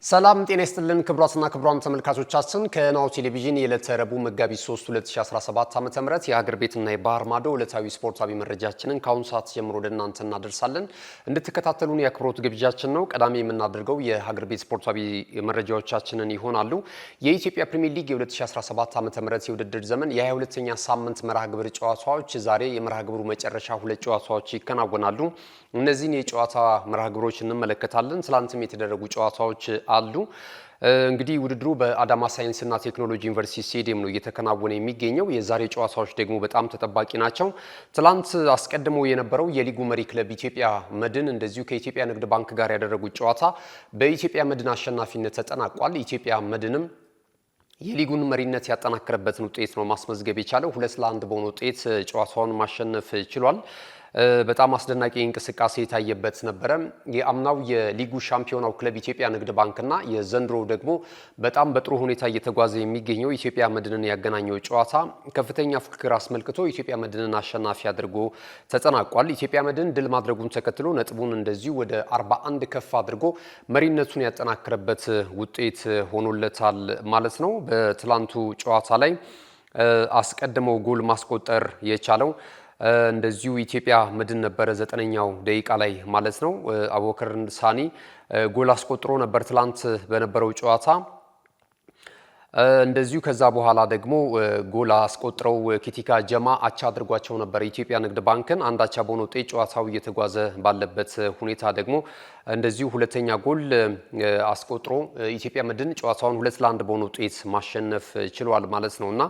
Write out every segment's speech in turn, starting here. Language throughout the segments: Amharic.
ሰላም ጤና ይስጥልን ክቡራትና ክቡራን ተመልካቾቻችን ከናሁ ቴሌቪዥን የዕለተ ረቡዕ መጋቢት 3 2017 ዓ.ም የሀገር ቤትና የባህር ማዶ ዕለታዊ ስፖርታዊ መረጃችንን ከአሁን ሰዓት ጀምሮ ወደ እናንተ እናደርሳለን። እንድትከታተሉን የአክብሮት ግብዣችን ነው። ቀዳሚ የምናደርገው የሀገር ቤት ስፖርታዊ መረጃዎቻችንን ይሆናሉ። የኢትዮጵያ ፕሪሚየር ሊግ የ2017 ዓ.ም የውድድር ዘመን የ22ኛ ሳምንት መርሃ ግብር ጨዋታዎች ዛሬ የመርሃ ግብሩ መጨረሻ ሁለት ጨዋታዎች ይከናወናሉ። እነዚህን የጨዋታ መርሃ ግብሮች እንመለከታለን። ትላንትም የተደረጉ ጨዋታዎች አሉ። እንግዲህ ውድድሩ በአዳማ ሳይንስና ቴክኖሎጂ ዩኒቨርሲቲ ስቴዲየም ነው እየተከናወነ የሚገኘው። የዛሬ ጨዋታዎች ደግሞ በጣም ተጠባቂ ናቸው። ትላንት አስቀድሞ የነበረው የሊጉ መሪ ክለብ ኢትዮጵያ መድን እንደዚሁ ከኢትዮጵያ ንግድ ባንክ ጋር ያደረጉት ጨዋታ በኢትዮጵያ መድን አሸናፊነት ተጠናቋል። ኢትዮጵያ መድንም የሊጉን መሪነት ያጠናከረበትን ውጤት ነው ማስመዝገብ የቻለው። 2-1 በሆነ ውጤት ጨዋታውን ማሸነፍ ችሏል። በጣም አስደናቂ እንቅስቃሴ የታየበት ነበረ። የአምናው የሊጉ ሻምፒዮናው ክለብ ኢትዮጵያ ንግድ ባንክና የዘንድሮው ደግሞ በጣም በጥሩ ሁኔታ እየተጓዘ የሚገኘው ኢትዮጵያ መድንን ያገናኘው ጨዋታ ከፍተኛ ፍክክር አስመልክቶ ኢትዮጵያ መድንን አሸናፊ አድርጎ ተጠናቋል። ኢትዮጵያ መድን ድል ማድረጉን ተከትሎ ነጥቡን እንደዚሁ ወደ 41 ከፍ አድርጎ መሪነቱን ያጠናከረበት ውጤት ሆኖለታል ማለት ነው። በትላንቱ ጨዋታ ላይ አስቀድመው ጎል ማስቆጠር የቻለው እንደዚሁ ኢትዮጵያ መድን ነበረ። 9ኛው ደቂቃ ላይ ማለት ነው አቡበከር ሳኒ ጎል አስቆጥሮ ነበር ትላንት በነበረው ጨዋታ። እንደዚሁ ከዛ በኋላ ደግሞ ጎል አስቆጥረው ኪቲካ ጀማ አቻ አድርጓቸው ነበር ኢትዮጵያ ንግድ ባንክን። አንድ አቻ በሆነ ውጤት ጨዋታው እየተጓዘ ባለበት ሁኔታ ደግሞ እንደዚሁ ሁለተኛ ጎል አስቆጥሮ ኢትዮጵያ መድን ጨዋታውን 2-1 በሆነ ውጤት ማሸነፍ ችሏል ማለት ነውና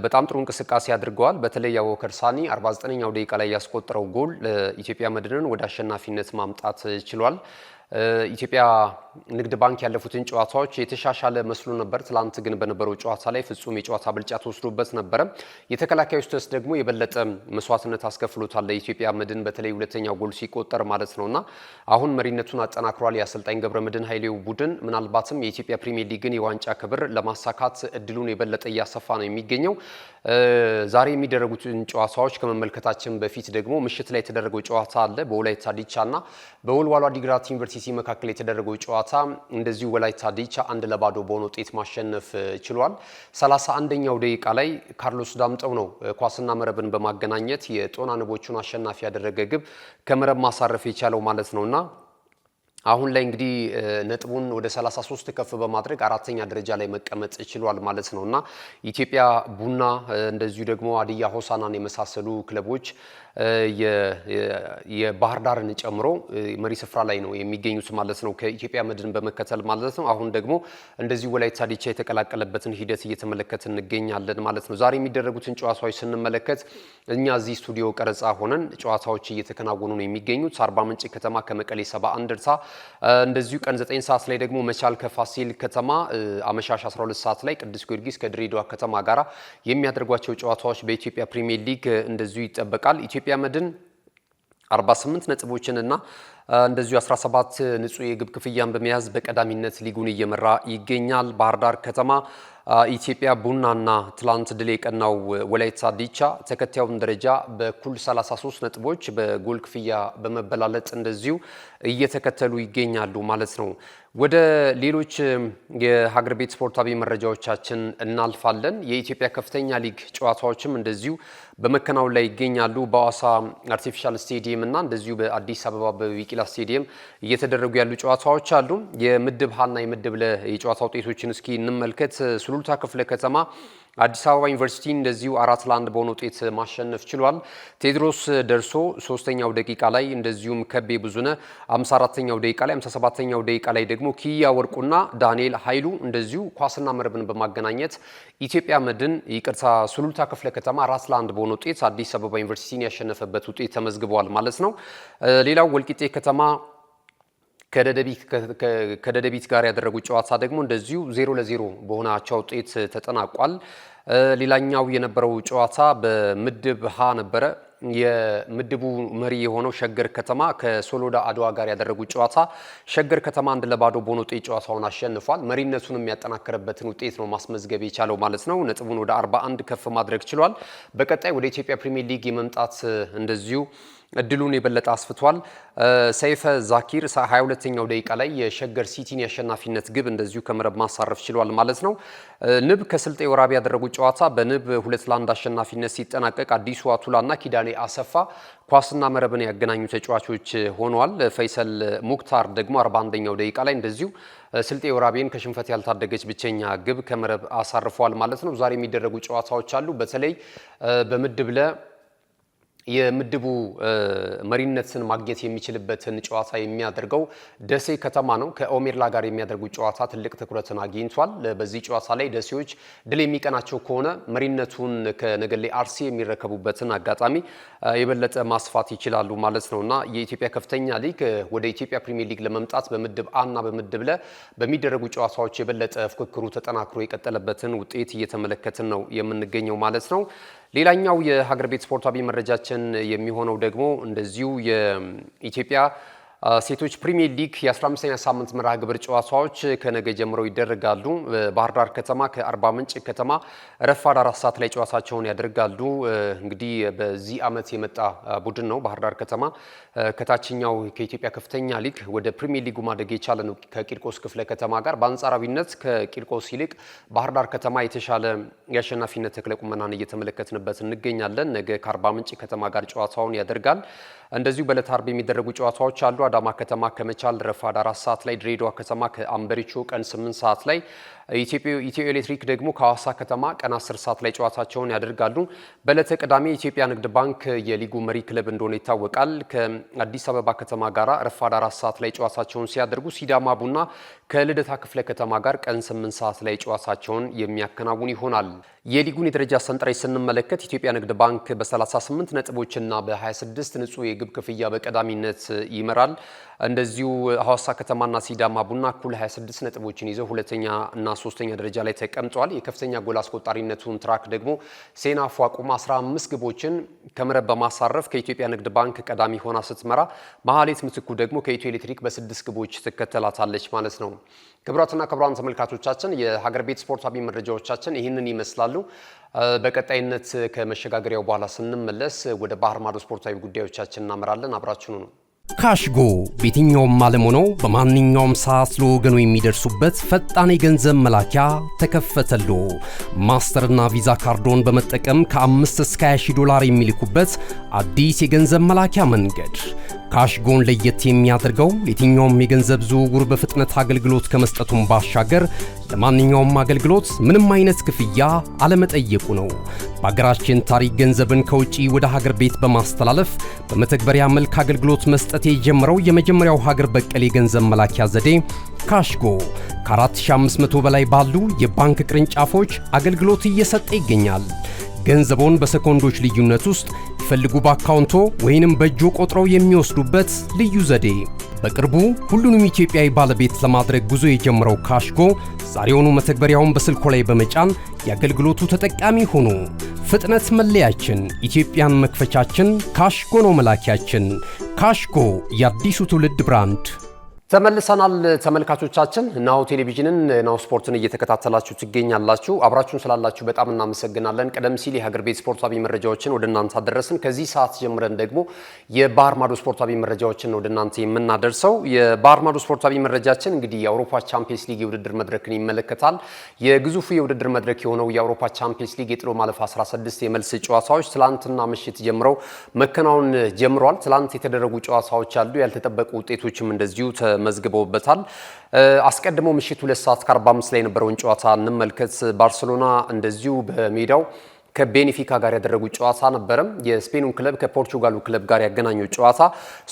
በጣም ጥሩ እንቅስቃሴ አድርገዋል። በተለይ አቡበከር ሳኒ 49ኛው ደቂቃ ላይ ያስቆጠረው ጎል ኢትዮጵያ መድንን ወደ አሸናፊነት ማምጣት ችሏል። ኢትዮጵያ ንግድ ባንክ ያለፉትን ጨዋታዎች የተሻሻለ መስሎ ነበር። ትላንት ግን በነበረው ጨዋታ ላይ ፍጹም የጨዋታ ብልጫ ተወስዶበት ነበረ። የተከላካዮች ተስ ደግሞ የበለጠ መስዋዕትነት አስከፍሎታል ለኢትዮጵያ መድን በተለይ ሁለተኛው ጎል ሲቆጠር ማለት ነውና አሁን መሪነቱን አጠናክሯል። የአሰልጣኝ ገብረመድህን ኃይሌው ቡድን ምናልባትም የኢትዮጵያ ፕሪሚየር ሊግን የዋንጫ ክብር ለማሳካት እድሉን የበለጠ እያሰፋ ነው የሚገኘው። ዛሬ የሚደረጉትን ጨዋታዎች ከመመልከታችን በፊት ደግሞ ምሽት ላይ የተደረገው ጨዋታ አለ። በወላይታ ዲቻና በወልዋሎ ዓዲግራት ዩኒቨርሲቲ መካከል የተደረገው ጨዋታ እንደዚሁ ወላይታ ዲቻ 1-0 በሆነ ውጤት ማሸነፍ ችሏል። 31ኛው ደቂቃ ላይ ካርሎስ ዳምጠው ነው ኳስና መረብን በማገናኘት የጦና ንቦቹን አሸናፊ ያደረገ ግብ ከመረብ ማሳረፍ የቻለው ማለት ነውና አሁን ላይ እንግዲህ ነጥቡን ወደ 33 ከፍ በማድረግ አራተኛ ደረጃ ላይ መቀመጥ ችሏል ማለት ነውና ኢትዮጵያ ቡና እንደዚሁ ደግሞ ሀዲያ ሆሳዕናን የመሳሰሉ ክለቦች የባህር ዳርን ጨምሮ መሪ ስፍራ ላይ ነው የሚገኙት ማለት ነው ከኢትዮጵያ መድን በመከተል ማለት ነው። አሁን ደግሞ እንደዚሁ ወላይታ ዲቻ የተቀላቀለበትን ሂደት እየተመለከትን እንገኛለን ማለት ነው። ዛሬ የሚደረጉትን ጨዋታዎች ስንመለከት እኛ እዚህ ስቱዲዮ ቀረጻ ሆነን ጨዋታዎች እየተከናወኑ ነው የሚገኙት። አርባ ምንጭ ከተማ ከመቀሌ 70 እንደርታ እንደዚሁ ቀን 9 ሰዓት ላይ ደግሞ መቻል ከፋሲል ከተማ፣ አመሻሽ 12 ሰዓት ላይ ቅዱስ ጊዮርጊስ ከድሬዳዋ ከተማ ጋራ የሚያደርጓቸው ጨዋታዎች በኢትዮጵያ ፕሪሚየር ሊግ እንደዚሁ ይጠበቃል። ኢትዮጵያ መድን 48 ነጥቦችንና እንደዚሁ 17 ንጹህ የግብ ክፍያን በመያዝ በቀዳሚነት ሊጉን እየመራ ይገኛል። ባህር ዳር ከተማ፣ ኢትዮጵያ ቡናና ትላንት ድል የቀናው ወላይታ ዲቻ ተከታዩን ደረጃ በኩል 33 ነጥቦች በጎል ክፍያ በመበላለጥ እንደዚሁ እየተከተሉ ይገኛሉ ማለት ነው። ወደ ሌሎች የሀገር ቤት ስፖርታዊ መረጃዎቻችን እናልፋለን። የኢትዮጵያ ከፍተኛ ሊግ ጨዋታዎችም እንደዚሁ በመከናወን ላይ ይገኛሉ። በአዋሳ አርቲፊሻል ስቴዲየም እና እንደዚሁ በአዲስ አበባ በቢቂላ ስቴዲየም እየተደረጉ ያሉ ጨዋታዎች አሉ። የምድብ ሀና የምድብ ለ የጨዋታ ውጤቶችን እስኪ እንመልከት። ሱሉልታ ክፍለ ከተማ አዲስ አበባ ዩኒቨርሲቲ እንደዚሁ 4-1 በሆነ ውጤት ማሸነፍ ችሏል። ቴድሮስ ደርሶ 3ኛው ደቂቃ ላይ እንደዚሁም ከቤ ብዙነ 54ኛው ደቂቃ ላይ 57ኛው ደቂቃ ላይ ደግሞ ኪያ ወርቁና ዳንኤል ኃይሉ እንደዚሁ ኳስና መረብን በማገናኘት ኢትዮጵያ መድን ሱሉልታ ክፍለ ከተማ 4-1 በሆነ ውጤት አዲስ አበባ ዩኒቨርሲቲን ያሸነፈበት ውጤት ተመዝግቧል ማለት ነው። ሌላው ወልቂጤ ከተማ ከደደቢት ጋር ያደረጉት ጨዋታ ደግሞ እንደዚሁ 0-0 በሆነ አቻ ውጤት ተጠናቋል። ሌላኛው የነበረው ጨዋታ በምድብ ሀ ነበረ። የምድቡ መሪ የሆነው ሸገር ከተማ ከሶሎዳ አድዋ ጋር ያደረጉት ጨዋታ ሸገር ከተማ 1-0 በሆነ ውጤት ጨዋታውን አሸንፏል። መሪነቱን የሚያጠናክርበትን ውጤት ነው ማስመዝገብ የቻለው ማለት ነው። ነጥቡን ወደ 41 ከፍ ማድረግ ችሏል። በቀጣይ ወደ ኢትዮጵያ ፕሪሚየር ሊግ የመምጣት እንደዚሁ እድሉን የበለጠ አስፍቷል። ሰይፈ ዛኪር 22ኛው ደቂቃ ላይ የሸገር ሲቲን የአሸናፊነት ግብ እንደዚሁ ከመረብ ማሳረፍ ችሏል ማለት ነው። ንብ ከስልጤ ወራቤ ያደረጉት ጨዋታ በንብ 2-1 አሸናፊነት ሲጠናቀቅ አዲሱ አቱላና ኪዳኔ አሰፋ ኳስና መረብን ያገናኙ ተጫዋቾች ሆነዋል። ፈይሰል ሙክታር ደግሞ 41ኛው ደቂቃ ላይ እንደዚሁ ስልጤ ወራቤን ከሽንፈት ያልታደገች ብቸኛ ግብ ከመረብ አሳርፈዋል ማለት ነው። ዛሬ የሚደረጉ ጨዋታዎች አሉ። በተለይ በምድብ ለ የምድቡ መሪነትን ማግኘት የሚችልበትን ጨዋታ የሚያደርገው ደሴ ከተማ ነው። ከኦሜርላ ጋር የሚያደርጉት ጨዋታ ትልቅ ትኩረትን አግኝቷል። በዚህ ጨዋታ ላይ ደሴዎች ድል የሚቀናቸው ከሆነ መሪነቱን ከነገሌ አርሲ የሚረከቡበትን አጋጣሚ የበለጠ ማስፋት ይችላሉ ማለት ነውና የኢትዮጵያ ከፍተኛ ሊግ ወደ ኢትዮጵያ ፕሪሚየር ሊግ ለመምጣት በምድብ አና በምድብ ለ በሚደረጉ ጨዋታዎች የበለጠ ፍክክሩ ተጠናክሮ የቀጠለበትን ውጤት እየተመለከትን ነው የምንገኘው ማለት ነው። ሌላኛው የሀገር ቤት ስፖርታዊ መረጃችን የሚሆነው ደግሞ እንደዚሁ የኢትዮጵያ ሴቶች ፕሪሚየር ሊግ የ15ኛ ሳምንት መርሃ ግብር ጨዋታዎች ከነገ ጀምሮ ይደረጋሉ። ባህር ዳር ከተማ ከአርባ ምንጭ ከተማ ረፋድ 4 ሰዓት ላይ ጨዋታቸውን ያደርጋሉ። እንግዲህ በዚህ ዓመት የመጣ ቡድን ነው ባህር ዳር ከተማ። ከታችኛው ከኢትዮጵያ ከፍተኛ ሊግ ወደ ፕሪሚየር ሊጉ ማደግ የቻለ ነው ከቂርቆስ ክፍለ ከተማ ጋር። በአንጻራዊነት ከቂርቆስ ይልቅ ባህር ዳር ከተማ የተሻለ የአሸናፊነት ተክለ ቁመናን እየተመለከትንበት እንገኛለን። ነገ ከአርባ ምንጭ ከተማ ጋር ጨዋታውን ያደርጋል። እንደዚሁ በዕለተ ዓርብ የሚደረጉ ጨዋታዎች አሉ። አዳማ ከተማ ከመቻል ረፋድ 4 ሰዓት ላይ፣ ድሬዳዋ ከተማ ከአምበሪቾ ቀን 8 ሰዓት ላይ፣ ኢትዮ ኤሌክትሪክ ደግሞ ከሐዋሳ ከተማ ቀን 10 ሰዓት ላይ ጨዋታቸውን ያደርጋሉ። በዕለተ ቅዳሜ የኢትዮጵያ ንግድ ባንክ የሊጉ መሪ ክለብ እንደሆነ ይታወቃል። ከአዲስ አበባ ከተማ ጋር ረፋድ 4 ሰዓት ላይ ጨዋታቸውን ሲያደርጉ፣ ሲዳማ ቡና ከልደታ ክፍለ ከተማ ጋር ቀን 8 ሰዓት ላይ ጨዋታቸውን የሚያከናውን ይሆናል። የሊጉን የደረጃ ሰንጠረዥ ስንመለከት ኢትዮጵያ ንግድ ባንክ በ38 ነጥቦችና በ26 ንጹህ የግብ ክፍያ በቀዳሚነት ይመራል። እንደዚሁ ሐዋሳ ከተማና ሲዳማ ቡና እኩል 26 ነጥቦችን ይዘው ሁለተኛ እና ሶስተኛ ደረጃ ላይ ተቀምጠዋል። የከፍተኛ ጎል አስቆጣሪነቱን ትራክ ደግሞ ሴናፉ አቁማ 15 ግቦችን ከመረብ በማሳረፍ ከኢትዮጵያ ንግድ ባንክ ቀዳሚ ሆና ስትመራ፣ መሀሌት ምትኩ ደግሞ ከኢትዮ ኤሌክትሪክ በ6 ግቦች ትከተላታለች ማለት ነው። ክቡራትና ክቡራን ተመልካቾቻችን የሀገር ቤት ስፖርታዊ መረጃዎቻችን ይህንን ይመስላሉ። በቀጣይነት ከመሸጋገሪያው በኋላ ስንመለስ ወደ ባህር ማዶ ስፖርታዊ ጉዳዮቻችን እናመራለን። አብራችሁኑ ነው። ካሽጎ በየትኛውም ዓለም ሆነው በማንኛውም ሰዓት ለወገኑ የሚደርሱበት ፈጣን የገንዘብ መላኪያ ተከፈተሎ። ማስተርና ቪዛ ካርዶን በመጠቀም ከ5 እስከ 20 ዶላር የሚልኩበት አዲስ የገንዘብ መላኪያ መንገድ። ካሽጎን ለየት የሚያደርገው የትኛውም የገንዘብ ዝውውር በፍጥነት አገልግሎት ከመስጠቱም ባሻገር ለማንኛውም አገልግሎት ምንም አይነት ክፍያ አለመጠየቁ ነው። በሀገራችን ታሪክ ገንዘብን ከውጪ ወደ ሀገር ቤት በማስተላለፍ በመተግበሪያ መልክ አገልግሎት መስጠት የጀመረው የመጀመሪያው ሀገር በቀል የገንዘብ መላኪያ ዘዴ ካሽጎ ከ4500 በላይ ባሉ የባንክ ቅርንጫፎች አገልግሎት እየሰጠ ይገኛል። ገንዘቦን በሰኮንዶች ልዩነት ውስጥ ይፈልጉ በአካውንቶ ወይንም በእጆ ቆጥረው የሚወስዱበት ልዩ ዘዴ። በቅርቡ ሁሉንም ኢትዮጵያዊ ባለቤት ለማድረግ ጉዞ የጀመረው ካሽጎ ዛሬውኑ መተግበሪያውን በስልኮ ላይ በመጫን የአገልግሎቱ ተጠቃሚ ሆኑ። ፍጥነት መለያችን፣ ኢትዮጵያን መክፈቻችን፣ ካሽጎ ነው መላኪያችን። ካሽጎ የአዲሱ ትውልድ ብራንድ። ተመልሰናል ተመልካቾቻችን። ናሁ ቴሌቪዥንን ናሁ ስፖርትን እየተከታተላችሁ ትገኛላችሁ። አብራችሁን ስላላችሁ በጣም እናመሰግናለን። ቀደም ሲል የሀገር ቤት ስፖርታዊ መረጃዎችን ወደ እናንተ አደረስን። ከዚህ ሰዓት ጀምረን ደግሞ የባህር ማዶ ስፖርታዊ መረጃዎችን ወደ እናንተ የምናደርሰው የባህር ማዶ ስፖርታዊ መረጃችን እንግዲህ የአውሮፓ ቻምፒየንስ ሊግ የውድድር መድረክን ይመለከታል። የግዙፉ የውድድር መድረክ የሆነው የአውሮፓ ቻምፒየንስ ሊግ የጥሎ ማለፍ 16 የመልስ ጨዋታዎች ትላንትና ምሽት ጀምረው መከናወን ጀምረዋል። ትላንት የተደረጉ ጨዋታዎች አሉ። ያልተጠበቁ ውጤቶችም እንደዚሁ መዝግበውበታል። አስቀድሞ ምሽት 2 ሰዓት ከ45 ላይ የነበረውን ጨዋታ እንመልከት። ባርሴሎና እንደዚሁ በሜዳው ከቤኒፊካ ጋር ያደረጉት ጨዋታ ነበረ። የስፔኑ ክለብ ከፖርቹጋሉ ክለብ ጋር ያገናኘው ጨዋታ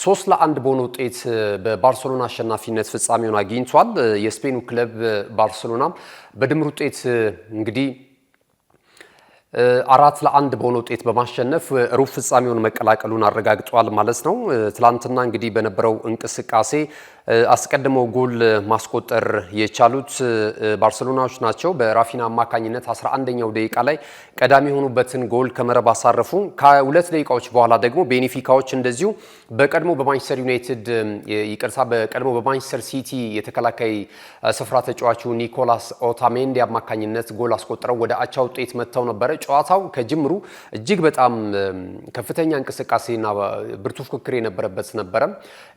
3-1 በሆነ ውጤት በባርሴሎና አሸናፊነት ፍጻሜውን አግኝቷል። የስፔኑ ክለብ ባርሴሎና በድምር ውጤት እንግዲህ 4-1 በሆነ ውጤት በማሸነፍ ሩብ ፍጻሜውን መቀላቀሉን አረጋግጧል ማለት ነው። ትላንትና እንግዲህ በነበረው እንቅስቃሴ አስቀድመው ጎል ማስቆጠር የቻሉት ባርሴሎናዎች ናቸው። በራፊና አማካኝነት 11ኛው ደቂቃ ላይ ቀዳሚ የሆኑበትን ጎል ከመረብ አሳረፉ። ከሁለት ደቂቃዎች በኋላ ደግሞ ቤኔፊካዎች እንደዚሁ በቀድሞ በማንቸስተር ዩናይትድ በቀድሞ በማንቸስተር ሲቲ የተከላካይ ስፍራ ተጫዋቹ ኒኮላስ ኦታሜንዲ አማካኝነት ጎል አስቆጥረው ወደ አቻ ውጤት መጥተው ነበረ። ጨዋታው ከጅምሩ እጅግ በጣም ከፍተኛ እንቅስቃሴና ብርቱ ፉክክር የነበረበት ነበረ።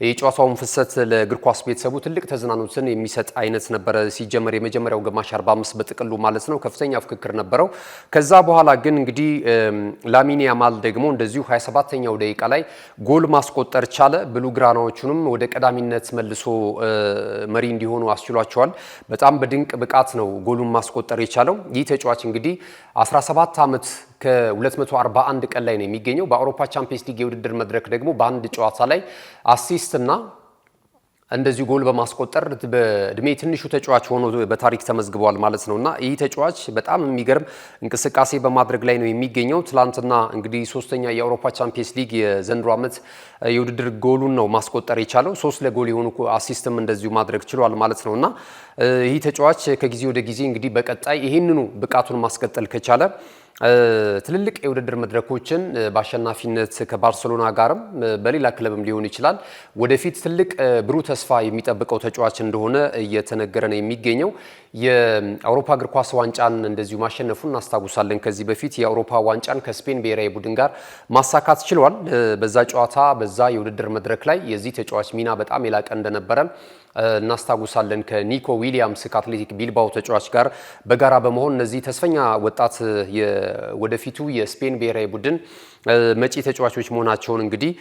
የጨዋታውን ፍሰት ለእግር ኳስ ቤተሰቡ ትልቅ ተዝናኖትን የሚሰጥ አይነት ነበረ። ሲጀመር የመጀመሪያው ግማሽ 45 በጥቅሉ ማለት ነው ከፍተኛ ፉክክር ነበረው። ከዛ በኋላ ግን እንግዲህ ላሚን ያማል ደግሞ እንደዚሁ 27ኛው ደቂቃ ላይ ጎል ማስቆጠር ቻለ። ብሉግራናዎቹንም ወደ ቀዳሚነት መልሶ መሪ እንዲሆኑ አስችሏቸዋል። በጣም በድንቅ ብቃት ነው ጎሉን ማስቆጠር የቻለው። ይህ ተጫዋች እንግዲህ 17 ዓመት ከ241 ቀን ላይ ነው የሚገኘው። በአውሮፓ ቻምፒየንስ ሊግ የውድድር መድረክ ደግሞ በአንድ ጨዋታ ላይ አሲስት እና እንደዚህ ጎል በማስቆጠር በእድሜ ትንሹ ተጫዋች ሆኖ በታሪክ ተመዝግቧል ማለት ነውና ይህ ተጫዋች በጣም የሚገርም እንቅስቃሴ በማድረግ ላይ ነው የሚገኘው። ትላንትና እንግዲህ ሶስተኛ የአውሮፓ ቻምፒየንስ ሊግ የዘንድሮ ዓመት የውድድር ጎሉን ነው ማስቆጠር የቻለው። 3 ለጎል የሆኑ አሲስትም እንደዚሁ ማድረግ ችሏል ማለት ነውና ይህ ተጫዋች ከጊዜ ወደ ጊዜ እንግዲህ በቀጣይ ይህንኑ ብቃቱን ማስቀጠል ከቻለ ትልልቅ የውድድር መድረኮችን በአሸናፊነት ከባርሴሎና ጋርም በሌላ ክለብም ሊሆን ይችላል ወደፊት ትልቅ ብሩህ ተስፋ የሚጠብቀው ተጫዋች እንደሆነ እየተነገረ ነው የሚገኘው። የአውሮፓ እግር ኳስ ዋንጫን እንደዚሁ ማሸነፉን እናስታውሳለን። ከዚህ በፊት የአውሮፓ ዋንጫን ከስፔን ብሔራዊ ቡድን ጋር ማሳካት ችሏል። በዛ ጨዋታ በዛ የውድድር መድረክ ላይ የዚህ ተጫዋች ሚና በጣም የላቀ እንደነበረ እናስታውሳለን። ከኒኮ ዊሊያምስ ከአትሌቲክ ቢልባኦ ተጫዋች ጋር በጋራ በመሆን እነዚህ ተስፈኛ ወጣት ወደፊቱ የስፔን ብሔራዊ ቡድን መጪ ተጫዋቾች መሆናቸውን እንግዲህ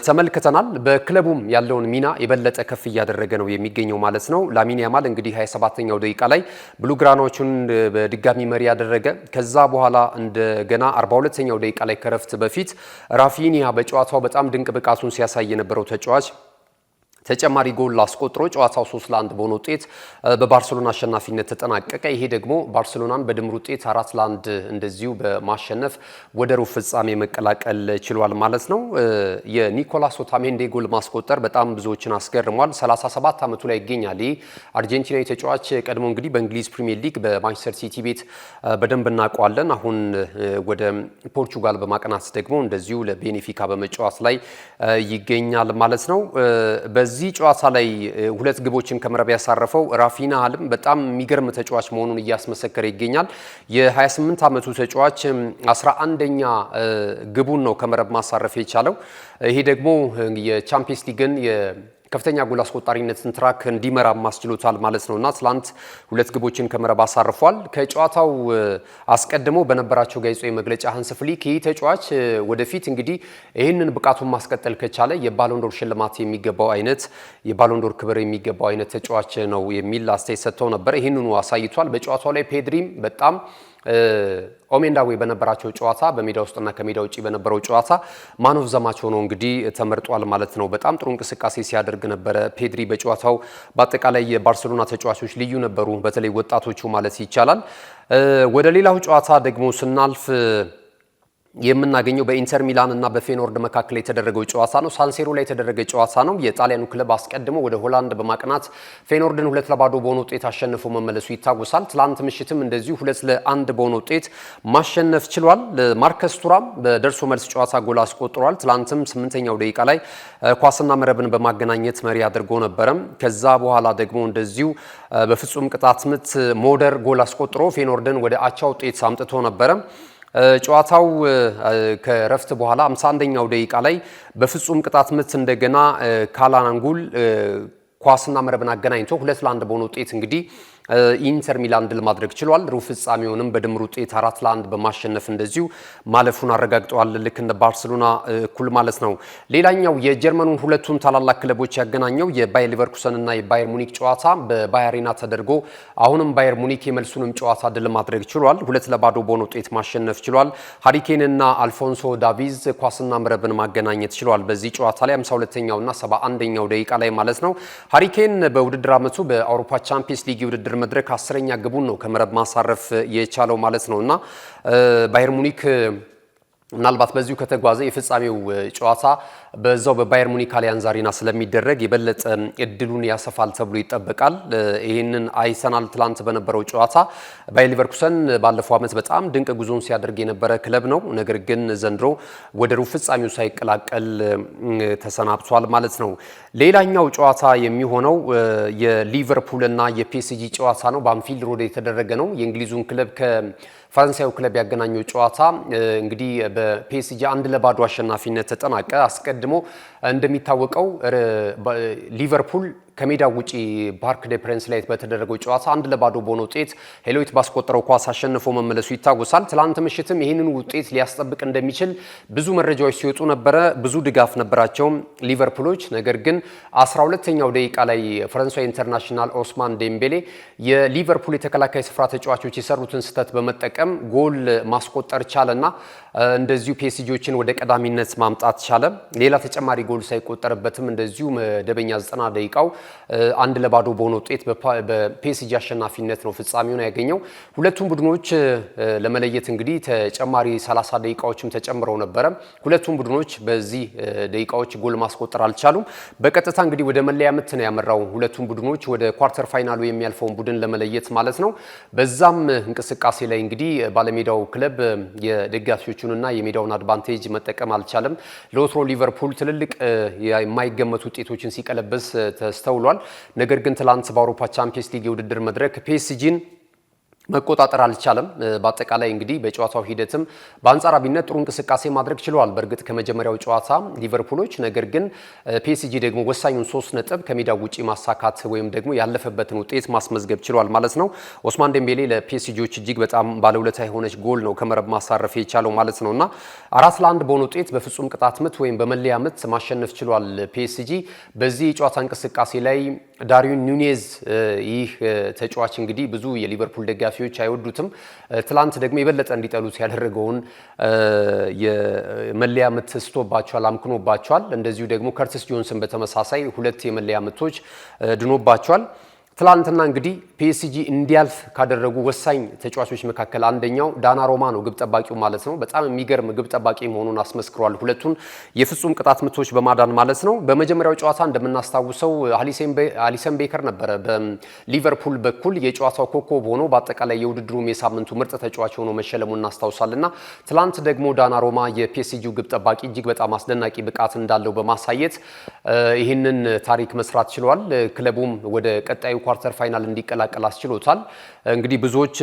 ተመልክተናል። በክለቡም ያለውን ሚና የበለጠ ከፍ እያደረገ ነው የሚገኘው ማለት ነው። ላሚን ያማል እንግዲህ 27ኛው ደቂቃ ላይ ብሉግራናዎቹን በድጋሚ መሪ ያደረገ። ከዛ በኋላ እንደገና 42ኛው ደቂቃ ላይ ከረፍት በፊት ራፊኒያ በጨዋታው በጣም ድንቅ ብቃቱን ሲያሳይ የነበረው ተጫዋች ተጨማሪ ጎል አስቆጥሮ ጨዋታው 3-1 በሆነ ውጤት በባርሴሎና አሸናፊነት ተጠናቀቀ። ይሄ ደግሞ ባርሴሎናን በድምር ውጤት 4-1 እንደዚሁ በማሸነፍ ወደ ሩብ ፍጻሜ መቀላቀል ችሏል ማለት ነው። የኒኮላስ ኦታሜንዲ ጎል ማስቆጠር በጣም ብዙዎችን አስገርሟል። 37 ዓመቱ ላይ ይገኛል። ይህ አርጀንቲናዊ ተጫዋች ቀድሞ እንግዲህ በእንግሊዝ ፕሪሚየር ሊግ በማንቸስተር ሲቲ ቤት በደንብ እናውቀዋለን። አሁን ወደ ፖርቹጋል በማቅናት ደግሞ እንደዚሁ ለቤኔፊካ በመጫወት ላይ ይገኛል ማለት ነው። በዚህ ጨዋታ ላይ 2 ግቦችን ከመረብ ያሳረፈው ራፊናልም በጣም የሚገርም ተጫዋች መሆኑን እያስመሰከረ ይገኛል። የ28 ዓመቱ ተጫዋች 11ኛ ግቡን ነው ከመረብ ማሳረፍ የቻለው። ይሄ ደግሞ የቻምፒየንስ ሊግን ከፍተኛ ጎል አስቆጣሪነትን ትራክ እንዲመራ ማስችሎታል ማለት ነውና ትላንት 2 ግቦችን ከመረብ አሳርፏል። ከጨዋታው አስቀድሞ በነበራቸው ጋዜጣዊ መግለጫ ሃንስ ፍሊክ ይህ ተጫዋች ወደፊት እንግዲህ ይህንን ብቃቱን ማስቀጠል ከቻለ የባሎንዶር ሽልማት የሚገባው አይነት የባሎንዶር ክብር የሚገባው አይነት ተጫዋች ነው የሚል አስተያየት ሰጥተው ነበር። ይህንኑ አሳይቷል። በጨዋታው ላይ ፔድሪም በጣም ኦሜንዳዌ በነበራቸው ጨዋታ በሜዳ ውስጥና ከሜዳ ውጪ በነበረው ጨዋታ ማን ኦፍ ዘ ማች ሆኖ እንግዲህ ተመርጧል ማለት ነው። በጣም ጥሩ እንቅስቃሴ ሲያደርግ ነበረ ፔድሪ በጨዋታው። በአጠቃላይ የባርሴሎና ተጫዋቾች ልዩ ነበሩ፣ በተለይ ወጣቶቹ ማለት ይቻላል። ወደ ሌላው ጨዋታ ደግሞ ስናልፍ የምናገኘው በኢንተር ሚላን እና በፌኖርድ መካከል የተደረገው ጨዋታ ነው። ሳንሴሮ ላይ የተደረገ ጨዋታ ነው። የጣሊያኑ ክለብ አስቀድሞ ወደ ሆላንድ በማቅናት ፌኖርድን 2-0 በሆነ ውጤት አሸንፎ መመለሱ ይታወሳል። ትላንት ምሽትም እንደዚሁ 2-1 በሆነ ውጤት ማሸነፍ ችሏል። ማርከስ ቱራም በደርሶ መልስ ጨዋታ ጎል አስቆጥሯል። ትላንትም 8ኛው ደቂቃ ላይ ኳስና መረብን በማገናኘት መሪ አድርጎ ነበረ። ከዛ በኋላ ደግሞ እንደዚሁ በፍጹም ቅጣት ምት ሞደር ጎል አስቆጥሮ ፌኖርድን ወደ አቻ ውጤት አምጥቶ ነበረ። ጨዋታው ከረፍት በኋላ 51ኛው ደቂቃ ላይ በፍጹም ቅጣት ምት እንደገና ካላናንጉል ኳስና መረብን አገናኝቶ 2-1 በሆነ ውጤት እንግዲህ ኢንተር ሚላን ድል ማድረግ ችሏል። ሩብ ፍጻሜውንም በድምር ውጤት 4-1 በማሸነፍ እንደዚሁ ማለፉን አረጋግጠዋል። ልክ እንደ ባርሴሎና እኩል ማለት ነው። ሌላኛው የጀርመኑን ሁለቱን ታላላቅ ክለቦች ያገናኘው የባየር ሊቨርኩሰን እና የባየር ሙኒክ ጨዋታ በባየር አሬና ተደርጎ አሁንም ባየር ሙኒክ የመልሱንም ጨዋታ ድል ማድረግ ችሏል። 2-0 በሆነ ውጤት ማሸነፍ ችሏል። ሃሪኬን እና አልፎንሶ ዳቪዝ ኳስና መረብን ማገናኘት ችሏል። በዚህ ጨዋታ ላይ 52ኛው እና 71ኛው ደቂቃ ላይ ማለት ነው። ሃሪኬን በውድድር ዓመቱ በአውሮፓ ቻምፒየንስ ሊግ ውድድር መድረክ 10ኛ ግቡን ነው ከመረብ ማሳረፍ የቻለው ማለት ነውና ባየር ሙኒክ ምናልባት በዚሁ ከተጓዘ የፍጻሜው ጨዋታ በዛው በባየር ሙኒክ አሊያንዝ አሬና ስለሚደረግ የበለጠ እድሉን ያሰፋል ተብሎ ይጠበቃል። ይህንን አይተናል ትላንት በነበረው ጨዋታ። ባየር ሊቨርኩሰን ባለፈው ዓመት በጣም ድንቅ ጉዞን ሲያደርግ የነበረ ክለብ ነው። ነገር ግን ዘንድሮ ወደ ሩብ ፍጻሜው ሳይቀላቀል ተሰናብቷል ማለት ነው። ሌላኛው ጨዋታ የሚሆነው የሊቨርፑልና የፒኤስጂ ጨዋታ ነው። በአንፊልድ ሮድ የተደረገ ነው። የእንግሊዙን ክለብ ፈረንሳዩ ክለብ ያገናኘው ጨዋታ እንግዲህ በፒኤስጂ 1-0 አሸናፊነት ተጠናቀ። አስቀድሞ እንደሚታወቀው ሊቨርፑል ከሜዳው ውጪ ፓርክ ደ ፕሪንስ ላይ በተደረገው ጨዋታ 1-0 በሆነ ውጤት ሄሎይት ባስቆጠረው ኳስ አሸንፎ መመለሱ ይታወሳል። ትላንት ምሽትም ይህንን ውጤት ሊያስጠብቅ እንደሚችል ብዙ መረጃዎች ሲወጡ ነበረ። ብዙ ድጋፍ ነበራቸው ሊቨርፑሎች። ነገር ግን 12ኛው ደቂቃ ላይ ፈረንሳዊ ኢንተርናሽናል ኦስማን ዴምቤሌ የሊቨርፑል የተከላካይ ስፍራ ተጫዋቾች የሰሩትን ስህተት በመጠቀም ጎል ማስቆጠር ቻለና እንደዚሁ ፒኤስጂዎችን ወደ ቀዳሚነት ማምጣት ቻለ። ሌላ ተጨማሪ ጎል ሳይቆጠርበትም እንደዚሁ መደበኛ 90 ደቂቃው 1-0 በሆነ ውጤት በፒኤስጂ አሸናፊነት ነው ፍጻሜውን ያገኘው። ሁለቱም ቡድኖች ለመለየት እንግዲህ ተጨማሪ 30 ደቂቃዎችም ተጨምረው ነበረ። ሁለቱም ቡድኖች በዚህ ደቂቃዎች ጎል ማስቆጠር አልቻሉም። በቀጥታ እንግዲህ ወደ መለያ ምት ነው ያመራው ሁለቱም ቡድኖች ወደ ኳርተር ፋይናሉ የሚያልፈውን ቡድን ለመለየት ማለት ነው። በዛም እንቅስቃሴ ላይ እንግዲህ ባለሜዳው ክለብ የደጋፊዎቹንና የሜዳውን አድቫንቴጅ መጠቀም አልቻለም። ለወትሮ ሊቨርፑል ትልልቅ የማይገመቱ ውጤቶችን ሲቀለበስ ተስተውሏል። ነገር ግን ትላንት በአውሮፓ ቻምፒየንስ ሊግ የውድድር መድረክ ፒኤስጂን መቆጣጠር አልቻለም። በአጠቃላይ እንግዲህ በጨዋታው ሂደትም በአንጻራዊነት ጥሩ እንቅስቃሴ ማድረግ ችለዋል። በእርግጥ ከመጀመሪያው ጨዋታ ሊቨርፑሎች፣ ነገር ግን ፒኤስጂ ደግሞ ወሳኙን 3 ነጥብ ከሜዳው ውጪ ማሳካት ወይም ደግሞ ያለፈበትን ውጤት ማስመዝገብ ችሏል ማለት ነው። ኦስማን ዴምቤሌ ለፒኤስጂዎች እጅግ በጣም ባለውለታ የሆነች ጎል ነው ከመረብ ማሳረፍ የቻለው ማለት ነውና 4-1 በሆነ ውጤት በፍጹም ቅጣት ምት ወይም በመለያ ምት ማሸነፍ ችሏል ፒኤስጂ። በዚህ የጨዋታ እንቅስቃሴ ላይ ዳርዊን ኑኔዝ ይህ ተጫዋች እንግዲህ ብዙ የሊቨርፑል ደጋፊዎች አይወዱትም። ትላንት ደግሞ የበለጠ እንዲጠሉት ያደረገውን የመለያ ምት ስቶባቸዋል፣ አምክኖባቸዋል። እንደዚሁ ደግሞ ከርቲስ ጆንስን በተመሳሳይ 2 የመለያ ምቶች ድኖባቸዋል። ትላንትና እንግዲህ ፒኤስጂ እንዲያልፍ ካደረጉ ወሳኝ ተጫዋቾች መካከል አንደኛው ዳናሮማ ነው፣ ግብ ጠባቂው ማለት ነው። በጣም የሚገርም ግብ ጠባቂ መሆኑን አስመስክሯል። ሁለቱን የፍጹም ቅጣት ምቶች በማዳን ማለት ነው። በመጀመሪያው ጨዋታ እንደምናስታውሰው አሊሰን ቤከር ነበረ በሊቨርፑል በኩል የጨዋታው ኮከብ ሆኖ በአጠቃላይ የውድድሩም የሳምንቱ ምርጥ ተጫዋች ሆኖ መሸለሙን እናስታውሳልና ትላንት ደግሞ ዳናሮማ የፒኤስጂው ግብ ጠባቂ እጅግ በጣም አስደናቂ ብቃት እንዳለው በማሳየት ይህንን ታሪክ መስራት ችሏል። ክለቡም ወደ ቀጣዩ ኳርተር ፋይናል እንዲቀላቀል አስችሎታል። እንግዲህ ብዙዎች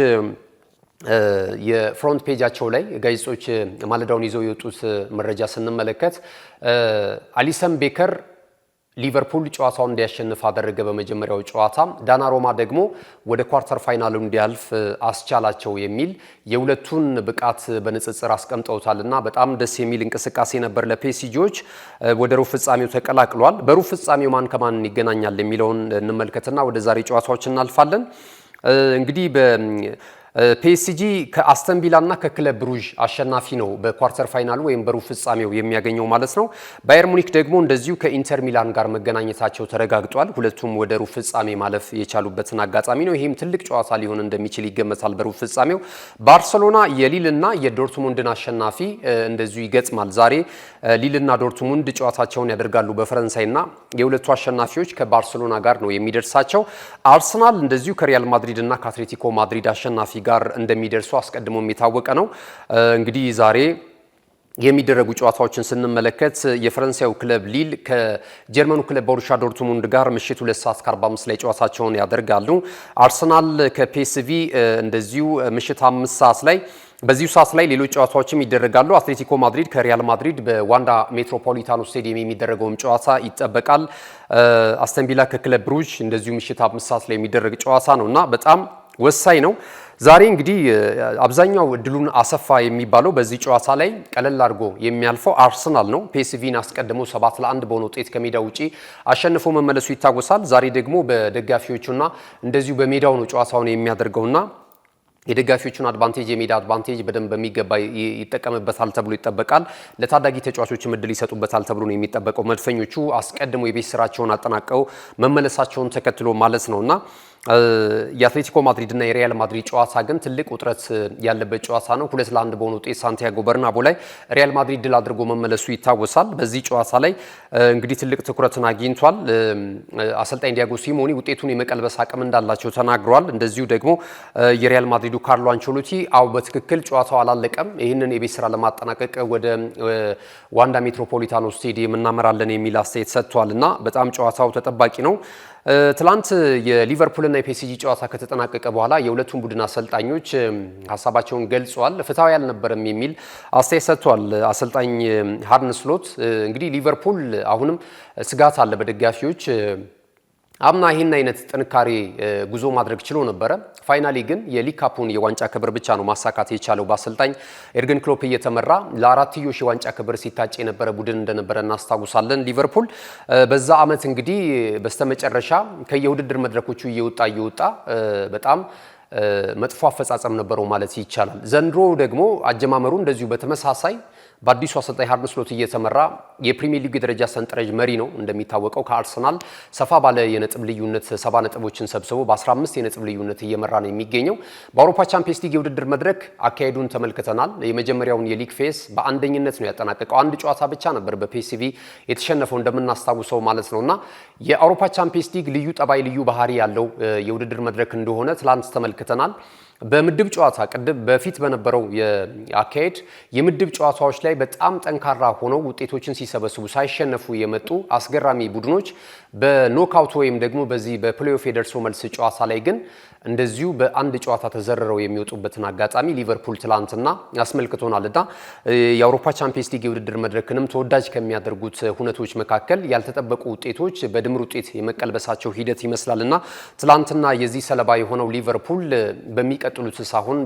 የፍሮንት ፔጃቸው ላይ ጋዜጦች ማለዳውን ይዘው የወጡት መረጃ ስንመለከት አሊሰን ቤከር ሊቨርፑል ጨዋታውን እንዲያሸንፍ አደረገ በመጀመሪያው ጨዋታ፣ ዳናሮማ ደግሞ ወደ ኳርተር ፋይናሉ እንዲያልፍ አስቻላቸው የሚል የሁለቱን ብቃት በንጽጽር አስቀምጠውታልና በጣም ደስ የሚል እንቅስቃሴ ነበር ለፒኤስጂዎች። ወደ ሩብ ፍጻሜው ተቀላቅሏል። በሩብ ፍጻሜው ማን ከማን ይገናኛል የሚለውን እንመልከትና ወደ ዛሬ ጨዋታዎች እናልፋለን። እንግዲህ ፒኤስጂ ከአስተን ቪላ እና ከክለብ ብሩዥ አሸናፊ ነው በኳርተር ፋይናሉ ወይም በሩብ ፍጻሜው የሚያገኘው ማለት ነው። ባየር ሙኒክ ደግሞ እንደዚሁ ከኢንተር ሚላን ጋር መገናኘታቸው ተረጋግጧል። ሁለቱም ወደ ሩብ ፍጻሜ ማለፍ የቻሉበትን አጋጣሚ ነው። ይህም ትልቅ ጨዋታ ሊሆን እንደሚችል ይገመታል። በሩብ ፍጻሜው ባርሰሎና የሊልና የዶርትሙንድን አሸናፊ እንደዚሁ ይገጥማል። ዛሬ ሊልና ዶርትሙንድ ጨዋታቸውን ያደርጋሉ በፈረንሳይና የሁለቱ አሸናፊዎች ከባርሰሎና ጋር ነው የሚደርሳቸው። አርሰናል እንደዚሁ ከሪያል ማድሪድ እና ከአትሌቲኮ ማድሪድ አሸናፊ ጋር እንደሚደርሱ አስቀድሞ የታወቀ ነው። እንግዲህ ዛሬ የሚደረጉ ጨዋታዎችን ስንመለከት የፈረንሳዩ ክለብ ሊል ከጀርመኑ ክለብ ቦሩሲያ ዶርትሙንድ ጋር ምሽት 2:45 ላይ ጨዋታቸውን ያደርጋሉ። አርሰናል ከፒኤስቪ እንደዚሁ ምሽት 5 ሰዓት ላይ በዚሁ ሰዓት ላይ ሌሎች ጨዋታዎችም ይደረጋሉ። አትሌቲኮ ማድሪድ ከሪያል ማድሪድ በዋንዳ ሜትሮፖሊታኖ ስቴዲየም የሚደረገውም ጨዋታ ይጠበቃል። አስተን ቪላ ከክለብ ብሩዥ እንደዚሁ ምሽት 5 ሰዓት ላይ የሚደረግ ጨዋታ ነውና በጣም ወሳኝ ነው። ዛሬ እንግዲህ አብዛኛው እድሉን አሰፋ የሚባለው በዚህ ጨዋታ ላይ ቀለል አድርጎ የሚያልፈው አርሰናል ነው። ፒኤስቪን አስቀድሞ 7-1 በሆነ ውጤት ከሜዳ ውጪ አሸንፎ መመለሱ ይታወሳል። ዛሬ ደግሞ በደጋፊዎቹና እንደዚሁ በሜዳው ነው ጨዋታውን የሚያደርገውና የደጋፊዎቹን አድቫንቴጅ የሜዳ አድቫንቴጅ በደንብ በሚገባ ይጠቀምበታል ተብሎ ይጠበቃል። ለታዳጊ ተጫዋቾችም እድል ይሰጡበታል ተብሎ ነው የሚጠበቀው። መድፈኞቹ አስቀድሞ የቤት ስራቸውን አጠናቀው መመለሳቸውን ተከትሎ ማለት ነውና የአትሌቲኮ ማድሪድ እና የሪያል ማድሪድ ጨዋታ ግን ትልቅ ውጥረት ያለበት ጨዋታ ነው። 2-1 በሆነ ውጤት ሳንቲያጎ በርናቦ ላይ ሪያል ማድሪድ ድል አድርጎ መመለሱ ይታወሳል። በዚህ ጨዋታ ላይ እንግዲህ ትልቅ ትኩረትን አግኝቷል። አሰልጣኝ ዲያጎ ሲሞኒ ውጤቱን የመቀልበስ አቅም እንዳላቸው ተናግረዋል። እንደዚሁ ደግሞ የሪያል ማድሪዱ ካርሎ አንቸሎቲ በትክክል ጨዋታው አላለቀም፣ ይህንን የቤት ስራ ለማጠናቀቅ ወደ ዋንዳ ሜትሮፖሊታኖ ስቴዲየም እናመራለን የሚል አስተያየት ሰጥቷል እና በጣም ጨዋታው ተጠባቂ ነው። ትላንት የሊቨርፑልና የፒኤስጂ ጨዋታ ከተጠናቀቀ በኋላ የሁለቱም ቡድን አሰልጣኞች ሀሳባቸውን ገልጸዋል። ፍትሐዊ አልነበረም የሚል አስተያየት ሰጥቷል አሰልጣኝ አርነ ስሎት። እንግዲህ ሊቨርፑል አሁንም ስጋት አለ በደጋፊዎች አምና ይህን አይነት ጥንካሬ ጉዞ ማድረግ ችሎ ነበረ። ፋይናሊ ግን የሊግ ካፑን የዋንጫ ክብር ብቻ ነው ማሳካት የቻለው በአሰልጣኝ ኤርገን ክሎፕ እየተመራ ለአራትዮሽ የዋንጫ ክብር ሲታጭ የነበረ ቡድን እንደነበረ እናስታውሳለን። ሊቨርፑል በዛ ዓመት እንግዲህ በስተመጨረሻ ከየውድድር መድረኮቹ እየወጣ በጣም መጥፎ አፈጻጸም ነበረው ማለት ይቻላል። ዘንድሮ ደግሞ አጀማመሩ እንደዚሁ በተመሳሳይ በአዲሱ አሰልጣኝ አርነ ስሎት እየተመራ የፕሪሚየር ሊግ ደረጃ ሰንጠረዥ መሪ ነው። እንደሚታወቀው ከአርሰናል ሰፋ ባለ የነጥብ ልዩነት 70 ነጥቦችን ሰብስቦ በ15 የነጥብ ልዩነት እየመራ ነው የሚገኘው። በአውሮፓ ቻምፒየንስ ሊግ የውድድር መድረክ አካሄዱን ተመልክተናል። የመጀመሪያውን የሊግ ፌስ በአንደኝነት ነው ያጠናቀቀው። አንድ ጨዋታ ብቻ ነበር በፒኤስቪ የተሸነፈው እንደምናስታውሰው ማለት ነውና የአውሮፓ ቻምፒየንስ ሊግ ልዩ ጠባይ ልዩ ባህሪ ያለው የውድድር መድረክ እንደሆነ ትላንት ተመልክተናል። በምድብ ጨዋታ ቅድም በፊት በነበረው የአካሄድ የምድብ ጨዋታዎች ላይ በጣም ጠንካራ ሆነው ውጤቶችን ሲሰበስቡ ሳይሸነፉ የመጡ አስገራሚ ቡድኖች በኖክአውት ወይም ደግሞ በዚህ በፕሌይኦፍ የደርሶ መልስ ጨዋታ ላይ ግን እንደዚሁ በአንድ ጨዋታ ተዘረረው የሚወጡበትን አጋጣሚ ሊቨርፑል ትላንትና ያስመልክቶናልና የአውሮፓ ቻምፒየንስ ሊግ የውድድር መድረክንም ተወዳጅ ከሚያደርጉት ሁነቶች መካከል ያልተጠበቁ ውጤቶች በድምር ውጤት የመቀልበሳቸው ሂደት ይመስላልና ትላንትና የዚህ ሰለባ የሆነው ሊቨርፑል በሚቀጥሉት ሳሁን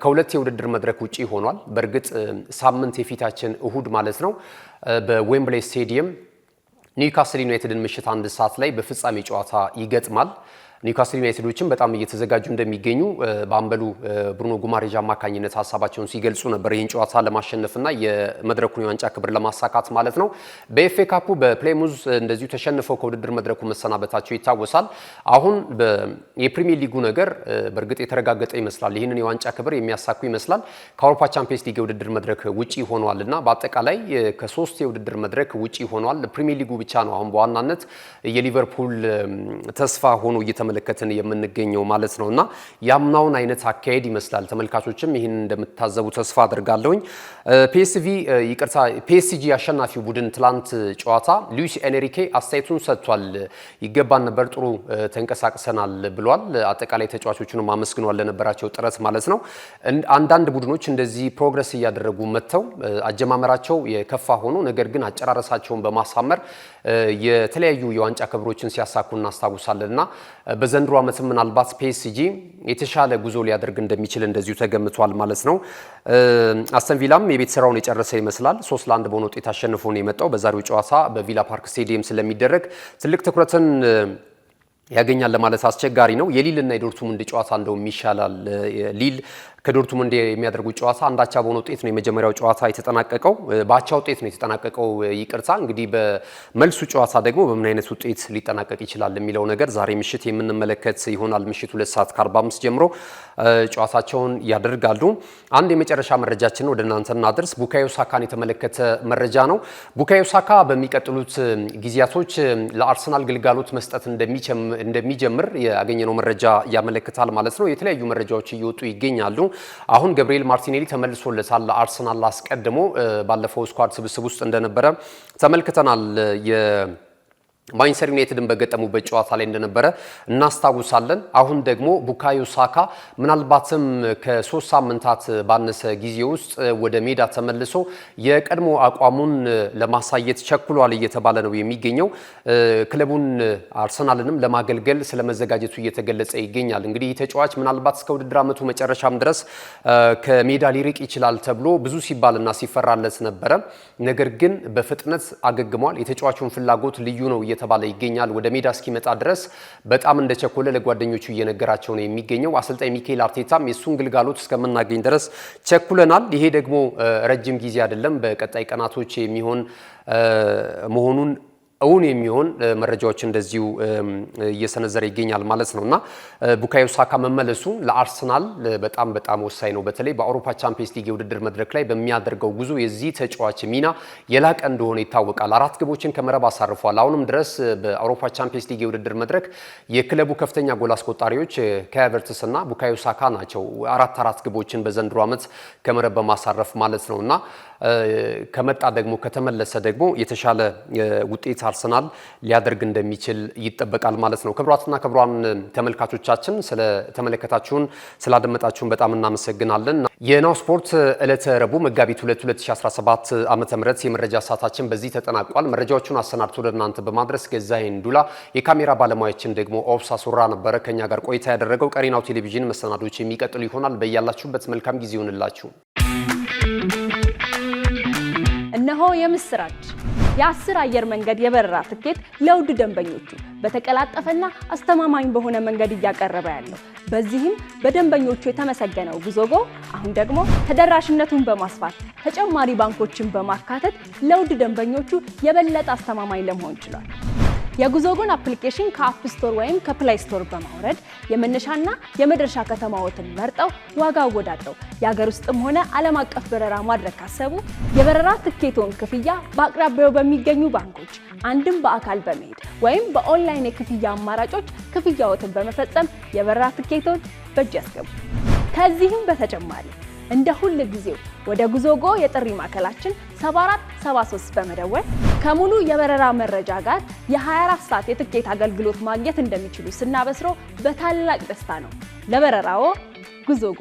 ከሁለት የውድድር መድረክ ውጪ ሆኗል። በእርግጥ ሳምንት የፊታችን እሁድ ማለት ነው በዌምብሌይ ስቴዲየም ኒውካስል ዩናይትድን ምሽት 1 ሰዓት ላይ በፍጻሜ ጨዋታ ይገጥማል። ኒውካስል ዩናይትዶችን በጣም እየተዘጋጁ እንደሚገኙ በአምበሉ ብሩኖ ጉማሬዥ አማካኝነት ሀሳባቸውን ሲገልጹ ነበር። ይህን ጨዋታ ለማሸነፍና የመድረኩን የዋንጫ ክብር ለማሳካት ማለት ነው። በኤፍኤ ካፑ በፕሌሙዝ እንደዚሁ ተሸንፈው ከውድድር መድረኩ መሰናበታቸው ይታወሳል። አሁን የፕሪሚየር ሊጉ ነገር በእርግጥ የተረጋገጠ ይመስላል። ይህንን የዋንጫ ክብር የሚያሳኩ ይመስላል። ከአውሮፓ ቻምፒየንስ ሊግ የውድድር መድረክ ውጪ ሆኗልና በአጠቃላይ ከ3 የውድድር መድረክ ውጪ ሆኗል። ፕሪሚየር ሊጉ ብቻ ነው አሁን በዋናነት የሊቨርፑል ተስፋ ሆኖ እየተመለከትን የምንገኘው ማለት ነውና ያምናውን አይነት አካሄድ ይመስላል። ተመልካቾችም ይህን እንደምታዘቡ ተስፋ አድርጋለሁኝ። ፒኤስጂ አሸናፊው ቡድን ትላንት ጨዋታ ሉዊስ ኤንሪኬ አስተያየቱን ሰጥቷል። ይገባን ነበር፣ ጥሩ ተንቀሳቅሰናል ብሏል። አጠቃላይ ተጫዋቾቹንም አመስግኗል ለነበራቸው ጥረት ማለት ነው። አንዳንድ ቡድኖች እንደዚህ ፕሮግረስ እያደረጉ መጥተው አጀማመራቸው የከፋ ሆኖ ነገር ግን አጨራረሳቸውን በማሳመር የተለያዩ የዋንጫ ክብሮችን ሲያሳኩ እናስታውሳለንና በዘንድሮ ዓመት ምናልባት ፒኤስጂ የተሻለ ጉዞ ሊያደርግ እንደሚችል እንደዚሁ ተገምቷል ማለት ነው። አስተን ቪላም የቤት ስራውን የጨረሰ ይመስላል። 3-1 በሆነ ውጤት አሸንፎ ነው የመጣው። በዛሬው ጨዋታ በቪላ ፓርክ ስቴዲየም ስለሚደረግ ትልቅ ትኩረትን ያገኛል ለማለት አስቸጋሪ ነው። የሊልና የዶርትሙንድ ጨዋታ እንደውም ይሻላል። ሊል ከዶርትሙንድ የሚያደርጉት ጨዋታ አንዳቻ በሆነ ውጤት ነው የመጀመሪያው ጨዋታ የተጠናቀቀው። በአቻ ውጤት ነው የተጠናቀቀው። ይቅርታ እንግዲህ በመልሱ ጨዋታ ደግሞ በምን አይነት ውጤት ሊጠናቀቅ ይችላል የሚለው ነገር ዛሬ ምሽት የምንመለከት ይሆናል። ምሽት 2:45 ጀምሮ ጨዋታቸውን ያደርጋሉ። አንድ የመጨረሻ መረጃችን ወደ እናንተ እናድርስ። ቡካዮ ሳካን የተመለከተ መረጃ ነው። ቡካዮ ሳካ በሚቀጥሉት ጊዜያቶች ለአርሰናል ግልጋሎት መስጠት እንደሚጀምር ያገኘነው መረጃ ያመለክታል ማለት ነው። የተለያዩ መረጃዎች እየወጡ ይገኛሉ። አሁን ገብርኤል ማርቲኔሊ ተመልሶለታል ለአርሰናል። አስቀድሞ ባለፈው ስኳድ ስብስብ ውስጥ እንደነበረ ተመልክተናል። ማንቸስተር ዩናይትድን በገጠሙበት ጨዋታ ላይ እንደነበረ እናስታውሳለን። አሁን ደግሞ ቡካዮ ሳካ ምናልባትም ከ3 ሳምንታት ባነሰ ጊዜ ውስጥ ወደ ሜዳ ተመልሶ የቀድሞ አቋሙን ለማሳየት ቸኩሏል እየተባለ ነው የሚገኘው። ክለቡን አርሰናልንም ለማገልገል ስለመዘጋጀቱ እየተገለጸ ይገኛል። እንግዲህ ይህ ተጫዋች ምናልባት እስከ ውድድር ዓመቱ መጨረሻም ድረስ ከሜዳ ሊርቅ ይችላል ተብሎ ብዙ ሲባልና ሲፈራለት ነበረ። ነገር ግን በፍጥነት አገግሟል። የተጫዋቹን ፍላጎት ልዩ ነው እየተባለ ይገኛል። ወደ ሜዳ እስኪመጣ ድረስ በጣም እንደቸኮለ ለጓደኞቹ እየነገራቸው ነው የሚገኘው። አሰልጣኝ ሚካኤል አርቴታም የሱን ግልጋሎት እስከምናገኝ ድረስ ቸኩለናል፣ ይሄ ደግሞ ረጅም ጊዜ አይደለም፣ በቀጣይ ቀናቶች የሚሆን መሆኑን እውን የሚሆን መረጃዎች እንደዚሁ እየሰነዘረ ይገኛል ማለት ነውና ቡካዮ ሳካ መመለሱ ለአርሰናል በጣም ወሳኝ ነው። በተለይ በአውሮፓ ቻምፒየንስ ሊግ የውድድር መድረክ ላይ በሚያደርገው ጉዞ የዚህ ተጫዋች ሚና የላቀ እንደሆነ ይታወቃል። 4 ግቦችን ከመረብ አሳርፏል። አሁንም ድረስ በአውሮፓ ቻምፒየንስ ሊግ የውድድር መድረክ የክለቡ ከፍተኛ ጎል አስቆጣሪዎች ካይ ሃቨርትዝ እና ቡካዮ ሳካ ናቸው። 4 ግቦችን በዘንድሮ ዓመት ከመረብ በማሳረፍ ማለት ነውና ከመጣ ደግሞ ከተመለሰ ደግሞ የተሻለ ውጤት አርሰናል ሊያደርግ እንደሚችል ይጠበቃል ማለት ነው። ክቡራትና ክቡራን ተመልካቾቻችን ስለተመለከታችሁን ስላደመጣችሁን በጣም እናመሰግናለን። የናሁ ስፖርት ዕለተ ረቡዕ መጋቢት 2 2017 ዓመተ ምህረት የመረጃ ሰዓታችን በዚህ ተጠናቋል። መረጃዎቹን አሰናድቶ ለእናንተ በማድረስ ገዛኸኝ ዱላ፣ የካሜራ ባለሙያችን ደግሞ ኦብሳ ሱራ ነበረ ከኛ ጋር ቆይታ ያደረገው። ቀሪ ናሁ ቴሌቪዥን መሰናዶች የሚቀጥሉ ይሆናል። በያላችሁበት መልካም ጊዜ ይሁንላችሁ። እነሆ የምስራች! የ10 አየር መንገድ የበረራ ትኬት ለውድ ደንበኞቹ በተቀላጠፈና አስተማማኝ በሆነ መንገድ እያቀረበ ያለው። በዚህም በደንበኞቹ የተመሰገነው ጉዞጎ አሁን ደግሞ ተደራሽነቱን በማስፋት ተጨማሪ ባንኮችን በማካተት ለውድ ደንበኞቹ የበለጠ አስተማማኝ ለመሆን ችሏል። የጉዞጎን አፕሊኬሽን ከአፕ ስቶር ወይም ከፕላይ ስቶር በማውረድ የመነሻና የመድረሻ ከተማዎትን መርጠው ዋጋ አወዳድረው የሀገር ውስጥም ሆነ ዓለም አቀፍ በረራ ማድረግ ካሰቡ የበረራ ትኬቶን ክፍያ በአቅራቢያው በሚገኙ ባንኮች አንድም በአካል በመሄድ ወይም በኦንላይን የክፍያ አማራጮች ክፍያዎትን በመፈጸም የበረራ ትኬቶን በእጅ ያስገቡ። ከዚህም በተጨማሪ እንደ ሁሉ ጊዜው ወደ ጉዞጎ የጥሪ ማዕከላችን 7473 በመደወል ከሙሉ የበረራ መረጃ ጋር የ24 ሰዓት የትኬት አገልግሎት ማግኘት እንደሚችሉ ስናበስሮ በታላቅ ደስታ ነው። ለበረራዎ ጉዞጎ!